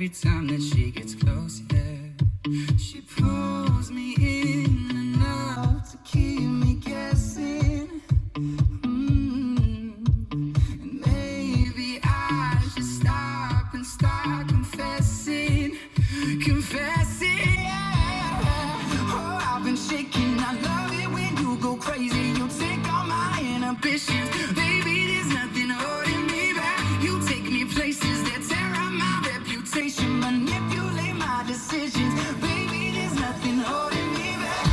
every time that she gets close, yeah. She pulls me in and out to keep me guessing. And maybe I should stop and start confessing, yeah. Oh, I've been shaking. I love it when you go crazy. You take all my inhibitions, baby. There's nothing holding me back. You take me places that tear up my reputation, manipulate my decisions, baby. There's nothing holding me back.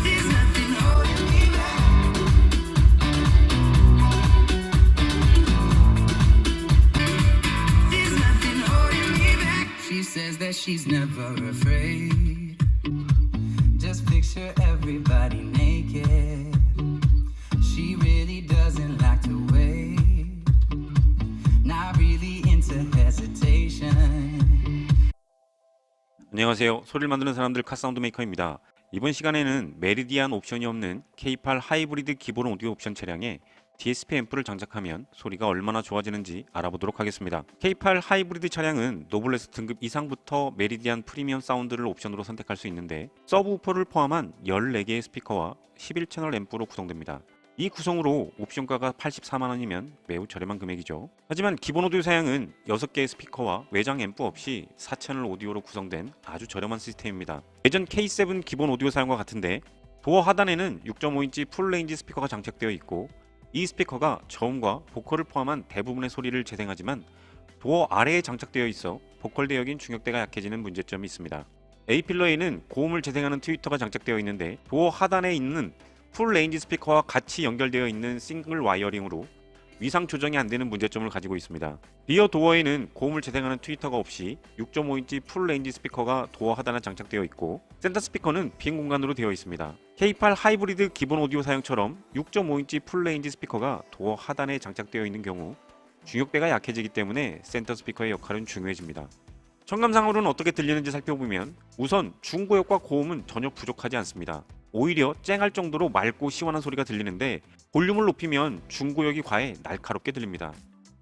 There's nothing holding me back. There's nothing holding me back. She says that she's never afraid. Just picture everybody naked. She really doesn't like to wait. Not really into hesitation. 안녕하세요. 소리를 만드는 사람들 카사운드 메이커입니다. 이번 시간에는 메리디안 옵션이 없는 K8 하이브리드 기본 오디오 옵션 차량에 DSP 앰프를 장착하면 소리가 얼마나 좋아지는지 알아보도록 하겠습니다. K8 하이브리드 차량은 노블레스 등급 이상부터 메리디안 프리미엄 사운드를 옵션으로 선택할 수 있는데 서브우퍼를 포함한 14개의 스피커와 11채널 앰프로 구성됩니다. 이 구성으로 옵션가가 84만원이면 매우 저렴한 금액이죠. 하지만 기본 오디오 사양은 6개의 스피커와 외장 앰프 없이 4채널 오디오로 구성된 아주 저렴한 시스템입니다. 예전 K7 기본 오디오 사양과 같은데 도어 하단에는 6.5인치 풀레인지 스피커가 장착되어 있고 이 스피커가 저음과 보컬을 포함한 대부분의 소리를 재생하지만 도어 아래에 장착되어 있어 보컬 대역인 중역대가 약해지는 문제점이 있습니다. A필러에는 고음을 재생하는 트위터가 장착되어 있는데 도어 하단에 있는 풀레인지 스피커와 같이 연결되어 있는 싱글 와이어링으로 위상 조정이 안되는 문제점을 가지고 있습니다. 리어 도어에는 고음을 재생하는 트위터가 없이 6.5인치 풀레인지 스피커가 도어 하단에 장착되어 있고 센터 스피커는 빈 공간으로 되어 있습니다. K8 하이브리드 기본 오디오 사양처럼 6.5인치 풀레인지 스피커가 도어 하단에 장착되어 있는 경우 중역대가 약해지기 때문에 센터 스피커의 역할은 중요해집니다. 청감상으로는 어떻게 들리는지 살펴보면 우선 중고역과 고음은 전혀 부족하지 않습니다. 오히려 쨍할 정도로 맑고 시원한 소리가 들리는데 볼륨을 높이면 중고역이 과해 날카롭게 들립니다.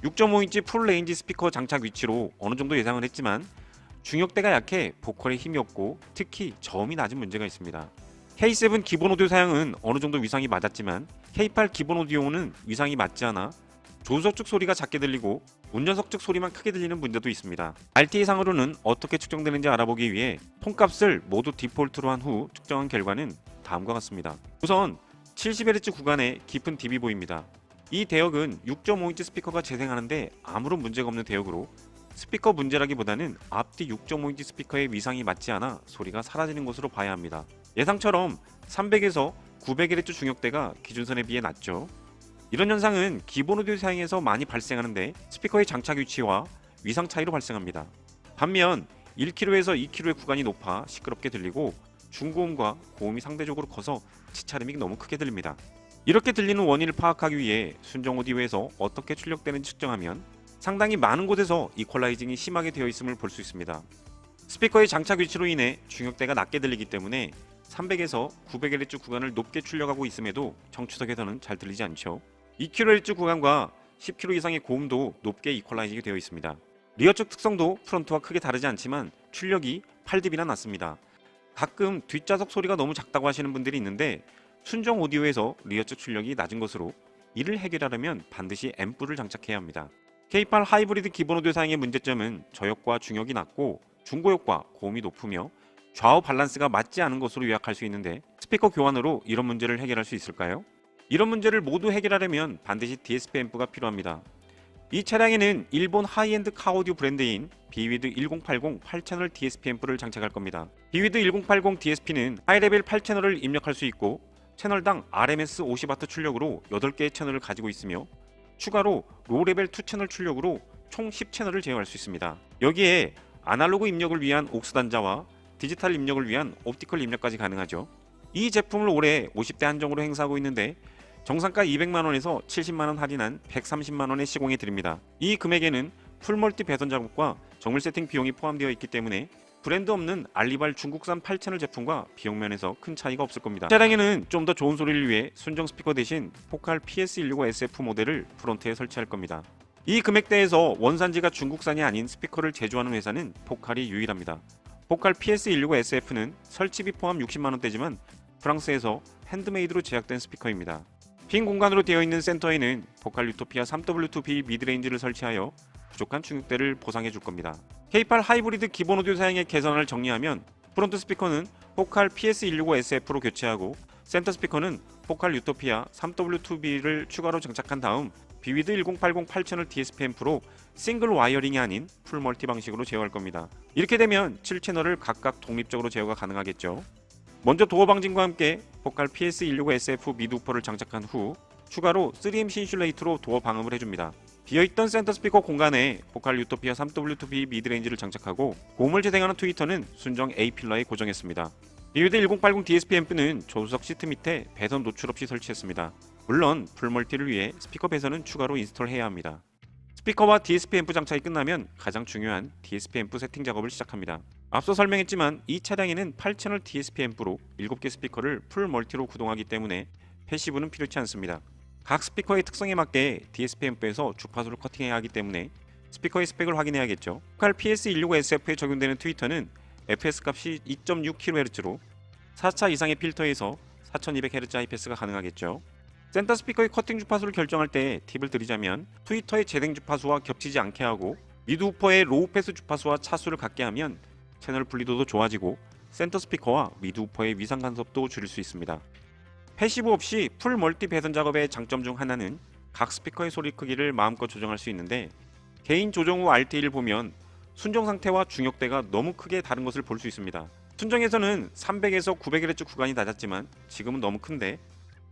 6.5인치 풀레인지 스피커 장착 위치로 어느 정도 예상을 했지만 중역대가 약해 보컬에 힘이 없고 특히 저음이 낮은 문제가 있습니다. K7 기본 오디오 사양은 어느 정도 위상이 맞았지만 K8 기본 오디오는 위상이 맞지 않아 조수석 쪽 소리가 작게 들리고 운전석 쪽 소리만 크게 들리는 문제도 있습니다. RTA상으로는 어떻게 측정되는지 알아보기 위해 톤값을 모두 디폴트로 한 후 측정한 결과는 다음과 같습니다. 우선 70Hz 구간에 깊은 딥이 보입니다. 이 대역은 6.5인치 스피커가 재생하는데 아무런 문제가 없는 대역으로 스피커 문제라기보다는 앞뒤 6.5인치 스피커의 위상이 맞지 않아 소리가 사라지는 것으로 봐야 합니다. 예상처럼 300에서 900Hz 중역대가 기준선에 비해 낮죠. 이런 현상은 기본 오디오 사양에서 많이 발생하는데 스피커의 장착 위치와 위상 차이로 발생합니다. 반면 1kHz에서 2kHz의 구간이 높아 시끄럽게 들리고 중고음과 고음이 상대적으로 커서 치차림이 너무 크게 들립니다. 이렇게 들리는 원인을 파악하기 위해 순정 오디오에서 어떻게 출력되는지 측정하면 상당히 많은 곳에서 이퀄라이징이 심하게 되어 있음을 볼 수 있습니다. 스피커의 장착 위치로 인해 중역대가 낮게 들리기 때문에 300에서 900Hz 구간을 높게 출력하고 있음에도 정추석에서는 잘 들리지 않죠. 2kHz 구간과 10kHz 이상의 고음도 높게 이퀄라이징이 되어 있습니다. 리어 쪽 특성도 프론트와 크게 다르지 않지만 출력이 8dB나 낮습니다. 가끔 뒷좌석 소리가 너무 작다고 하시는 분들이 있는데 순정 오디오에서 리어 쪽 출력이 낮은 것으로 이를 해결하려면 반드시 앰프를 장착해야 합니다. K8 하이브리드 기본 오디오 사양의 문제점은 저역과 중역이 낮고 중고역과 고음이 높으며 좌우 밸런스가 맞지 않은 것으로 요약할 수 있는데 스피커 교환으로 이런 문제를 해결할 수 있을까요? 이런 문제를 모두 해결하려면 반드시 DSP 앰프가 필요합니다. 이 차량에는 일본 하이엔드 카오디오 브랜드인 비위드 1080 8채널 DSP 앰프를 장착할 겁니다. 비위드 1080 DSP는 하이레벨 8채널을 입력할 수 있고 채널당 RMS 50W 출력으로 8개의 채널을 가지고 있으며 추가로 로레벨 2채널 출력으로 총 10채널을 제어할 수 있습니다. 여기에 아날로그 입력을 위한 옥스 단자와 디지털 입력을 위한 옵티컬 입력까지 가능하죠. 이 제품을 올해 50대 한정으로 행사하고 있는데 정상가 200만원에서 70만원 할인한 130만원에 시공해 드립니다. 이 금액에는 풀멀티 배선 작업과 정밀 세팅 비용이 포함되어 있기 때문에 브랜드 없는 알리발 중국산 8채널 제품과 비용 면에서 큰 차이가 없을 겁니다. 차량에는 좀 더 좋은 소리를 위해 순정 스피커 대신 포칼 PS165SF 모델을 프론트에 설치할 겁니다. 이 금액대에서 원산지가 중국산이 아닌 스피커를 제조하는 회사는 포칼이 유일합니다. 포칼 PS165SF는 설치비 포함 60만원대지만 프랑스에서 핸드메이드로 제작된 스피커입니다. 빈 공간으로 되어 있는 센터에는 포칼 유토피아 3W2B 미드레인지를 설치하여 부족한 충격대를 보상해 줄 겁니다. K8 하이브리드 기본 오디오 사양의 개선을 정리하면 프론트 스피커는 포칼 PS165SF로 교체하고 센터 스피커는 포칼 유토피아 3W2B를 추가로 장착한 다음 비위드 1080 8채널 DSP 앰프로 싱글 와이어링이 아닌 풀 멀티 방식으로 제어할 겁니다. 이렇게 되면 7채널을 각각 독립적으로 제어가 가능하겠죠. 먼저 도어 방진과 함께 포칼 PS165SF 미드 우퍼를 장착한 후 추가로 3MC 인슐레이트로 도어 방음을 해줍니다. 비어있던 센터 스피커 공간에 포칼 유토피아 3W2B 미드레인지를 장착하고 고음을 재생하는 트위터는 순정 A 필러에 고정했습니다. 비위드 1080 DSP 앰프는 조수석 시트 밑에 배선 노출 없이 설치했습니다. 물론 풀멀티를 위해 스피커 배선은 추가로 인스톨해야 합니다. 스피커와 DSP 앰프 장착이 끝나면 가장 중요한 DSP 앰프 세팅 작업을 시작합니다. 앞서 설명했지만 이 차량에는 8채널 DSP 앰프로 7개 스피커를 풀멀티로 구동하기 때문에 패시브는 필요치 않습니다. 각 스피커의 특성에 맞게 DSP 앰프에서 주파수를 커팅해야 하기 때문에 스피커의 스펙을 확인해야겠죠. 포칼 PS165SF에 적용되는 트위터는 fs 값이 2.6kHz로 4차 이상의 필터에서 4200Hz 하이패스가 가능하겠죠. 센터 스피커의 커팅 주파수를 결정할 때 팁을 드리자면 트위터의 재생 주파수와 겹치지 않게 하고 미드 우퍼의 로우 패스 주파수와 차수를 같게 하면 채널 분리도도 좋아지고 센터 스피커와 미드 우퍼의 위상 간섭도 줄일 수 있습니다. 패시브 없이 풀 멀티 배선 작업의 장점 중 하나는 각 스피커의 소리 크기를 마음껏 조정할 수 있는데 개인 조정 후 RT를 보면 순정 상태와 중역대가 너무 크게 다른 것을 볼 수 있습니다. 순정에서는 300에서 900Hz 구간이 낮았지만 지금은 너무 큰데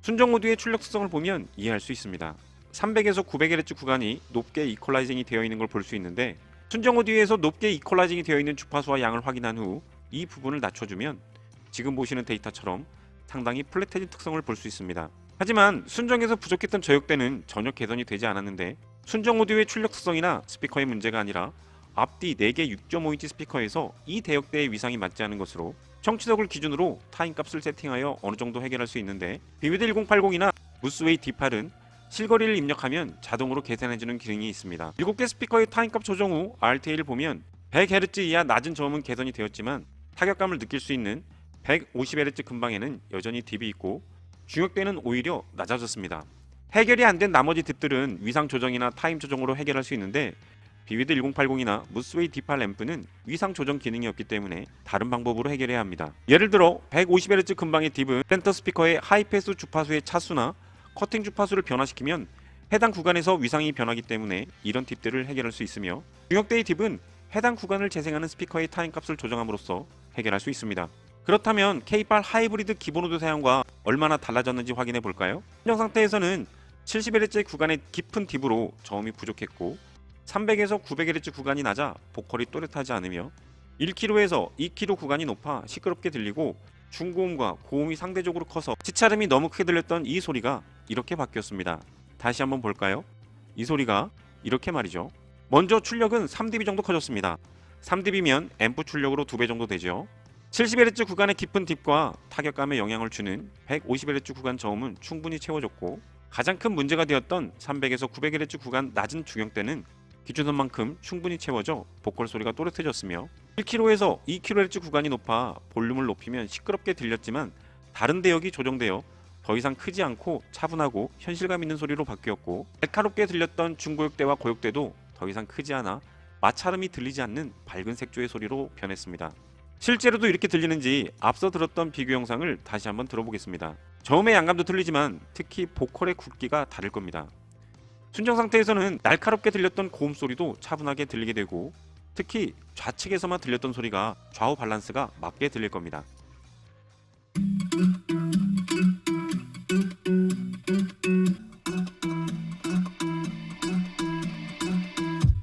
순정 오디오의 출력 특성을 보면 이해할 수 있습니다. 300에서 900Hz 구간이 높게 이퀄라이징이 되어 있는 걸 볼 수 있는데 순정 오디오에서 높게 이퀄라이징이 되어 있는 주파수와 양을 확인한 후 이 부분을 낮춰주면 지금 보시는 데이터처럼 상당히 플랫해진 특성을 볼 수 있습니다. 하지만 순정에서 부족했던 저역대는 전혀 개선이 되지 않았는데 순정 오디오의 출력 특성이나 스피커의 문제가 아니라 앞뒤 4개 6.5인치 스피커에서 이 대역대의 위상이 맞지 않은 것으로 청취석을 기준으로 타임값을 세팅하여 어느 정도 해결할 수 있는데 비위드 1080이나 무스웨이 D8은 실거리를 입력하면 자동으로 계산해주는 기능이 있습니다. 7개 스피커의 타임값 조정 후 RTA를 보면 100Hz 이하 낮은 저음은 개선이 되었지만 타격감을 느낄 수 있는 150Hz 근방에는 여전히 딥이 있고 중역대는 오히려 낮아졌습니다. 해결이 안 된 나머지 딥들은 위상 조정이나 타임 조정으로 해결할 수 있는데 비위드 1080이나 무스웨이 D8 앰프는 위상 조정 기능이 없기 때문에 다른 방법으로 해결해야 합니다. 예를 들어 150Hz 근방의 딥은 센터 스피커의 하이패스 주파수의 차수나 커팅 주파수를 변화시키면 해당 구간에서 위상이 변하기 때문에 이런 팁들을 해결할 수 있으며 중역대의 팁은 해당 구간을 재생하는 스피커의 타임값을 조정함으로써 해결할 수 있습니다. 그렇다면 K8 하이브리드 기본 오디오 사양과 얼마나 달라졌는지 확인해 볼까요? 순정 상태에서는 70Hz 구간의 깊은 딥으로 저음이 부족했고 300에서 900Hz 구간이 낮아 보컬이 또렷하지 않으며 1kHz에서 2kHz 구간이 높아 시끄럽게 들리고 중고음과 고음이 상대적으로 커서 치차름이 너무 크게 들렸던 이 소리가 이렇게 바뀌었습니다. 다시 한번 볼까요? 이 소리가 이렇게 말이죠. 먼저 출력은 3dB 정도 커졌습니다. 3dB면 앰프 출력으로 2배 정도 되죠. 70Hz 구간의 깊은 딥과 타격감에 영향을 주는 150Hz 구간 저음은 충분히 채워졌고 가장 큰 문제가 되었던 300에서 900Hz 구간 낮은 중역대는 기준선만큼 충분히 채워져 보컬 소리가 또렷해졌으며 1kHz에서 2kHz 구간이 높아 볼륨을 높이면 시끄럽게 들렸지만 다른 대역이 조정되어 더 이상 크지 않고 차분하고 현실감 있는 소리로 바뀌었고 날카롭게 들렸던 중고역대와 고역대도 더 이상 크지 않아 마찰음이 들리지 않는 밝은 색조의 소리로 변했습니다. 실제로도 이렇게 들리는지 앞서 들었던 비교 영상을 다시 한번 들어보겠습니다. 저음의 양감도 틀리지만 특히 보컬의 굵기가 다를 겁니다. 순정 상태에서는 날카롭게 들렸던 고음 소리도 차분하게 들리게 되고 특히 좌측에서만 들렸던 소리가 좌우 밸런스가 맞게 들릴 겁니다.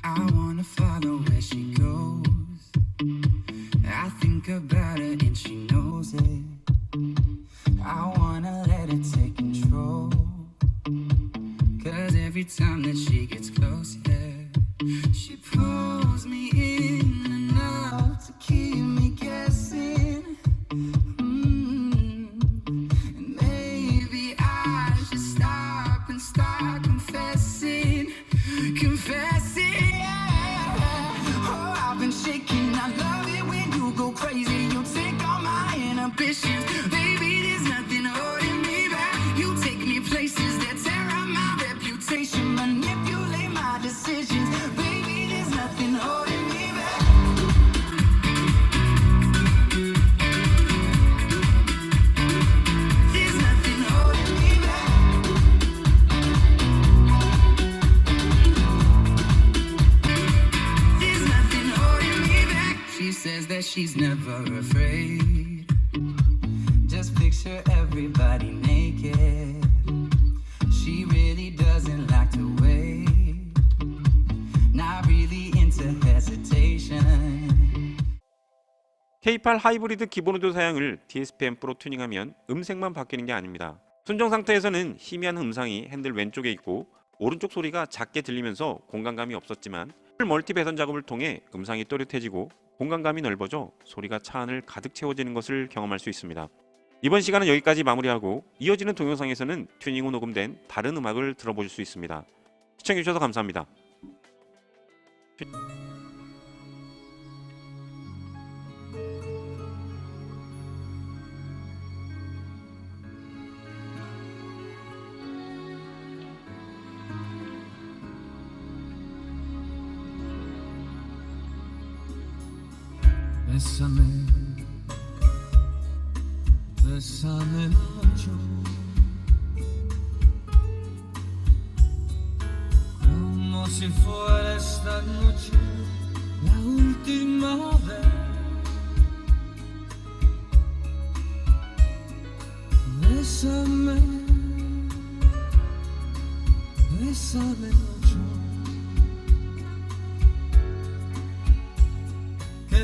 I wanna follow where she goes. I think about her and she knows it. I wanna let her take control. Cause every time that she gets close, yeah, she pulls me in enough to keep me Baby, there's nothing holding me back. You take me places that tear up my reputation, manipulate my decisions. Baby, there's nothing holding me back. There's nothing holding me back. There's nothing holding me back. She says that she's never afraid. Just picture everybody naked. She really doesn't like to wait. Not really into hesitation. K8 하이브리드 기본 오디오 사양을 DSP 앰프로 튜닝하면 음색만 바뀌는 게 아닙니다. 순정 상태에서는 희미한 음상이 핸들 왼쪽에 있고 오른쪽 소리가 작게 들리면서 공간감이 없었지만 멀티 배선 작업을 통해 음상이 또렷해지고 공간감이 넓어져 소리가 차 안을 가득 채워지는 것을 경험할 수 있습니다. 이번 시간은 여기까지 마무리하고 이어지는 동영상에서는 튜닝 후 녹음된 다른 음악을 들어보실 수 있습니다. 시청해주셔서 감사합니다. Bésame, bésame mucho, como si fuera esta noche la última vez. Bésame, bésame mucho, que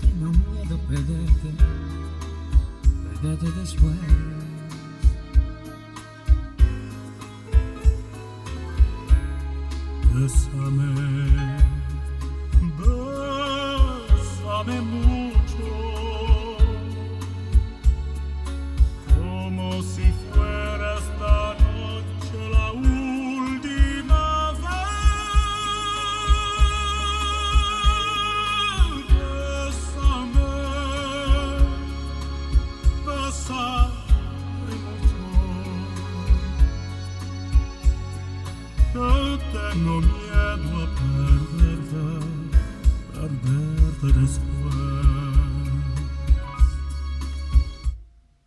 tengo miedo perderte después. Bésame, bésame mucho, como si fuera esta noche la última vez. Bésame, bésame mucho, que tengo miedo a perderte después.